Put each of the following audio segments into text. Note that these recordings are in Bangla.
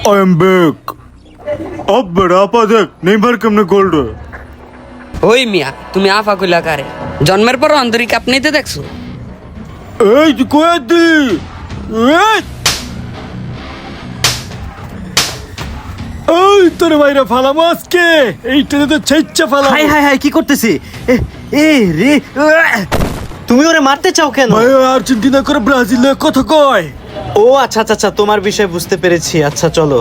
I am back. अब बड़ा आपा देख नेইমার কেমনে গোল্ড। ওই মিয়া তুমি আফা কইলা কারে জন্মের পর অন্তরিক আপনি তো দেখছো। এই তুই কই দি? এই তোর বাইরে ফালাম আজকে এইটাতে তো ছেচ্চা ফালাম। হাই হাই হাই কি করতেছি? এ রে তুমি ওরে মারতে চাও কেন? ভাই আর্জেন্টিনা করে ব্রাজিলের কথা কয়। ও আচ্ছা আচ্ছা আচ্ছা তোমার বিষয় বুঝতে পেরেছি। আচ্ছা চলো।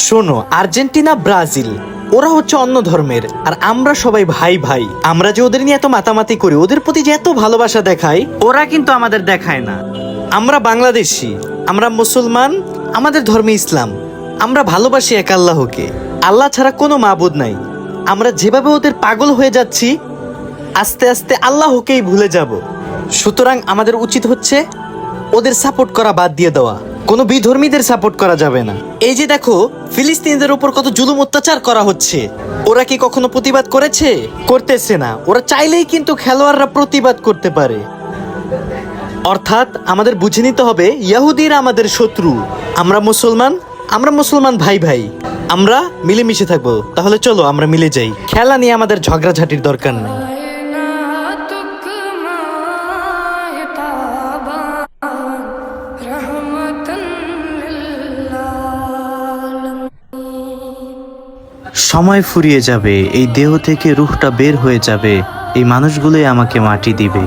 শোনো, আর্জেন্টিনা ব্রাজিল ওরা হচ্ছে অন্য ধর্মের, আর আমরা সবাই ভাই ভাই। আমরা যে ওদের নিয়ে এত মাতামাতি করি, ওদের প্রতি যে এত ভালোবাসা দেখাই, ওরা কিন্তু আমাদের দেখায় না। আমরা বাংলাদেশি, আমরা মুসলমান, আমাদের ধর্মে ইসলাম। আমরা ভালোবাসি এক আল্লাহকে, আল্লাহ ছাড়া কোনো মাবুদ নাই। আমরা যেভাবে ওদের পাগল হয়ে যাচ্ছি, আস্তে আস্তে আল্লাহকেই ভুলে যাব। সুতরাং আমাদের উচিত হচ্ছে ওদের সাপোর্ট করা বাদ দিয়ে দেওয়া। কোনো বিধর্মীদের সাপোর্ট করা যাবে না। এই যে দেখো ফিলিস্তিনিদের উপর কত জুলুম অত্যাচার করা হচ্ছে, ওরা কি কখনো প্রতিবাদ করেছে? করতেছে না। ওরা চাইলেই কিন্তু খেলোয়াড়রা প্রতিবাদ করতে পারে। অর্থাৎ আমাদের বুঝে নিতে হবে ইহুদিরা আমাদের শত্রু, আমরা মুসলমান ভাই ভাই, আমরা মিলেমিশে থাকবো। তাহলে চলো আমরা মিলে যাই। খেলা নিয়ে আমাদের ঝগড়াঝাটির দরকার নেই। সময় ফুরিয়ে যাবে, এই দেহ থেকে রুহটা বের হয়ে যাবে, এই মানুষগুলোই আমাকে মাটি দিবে।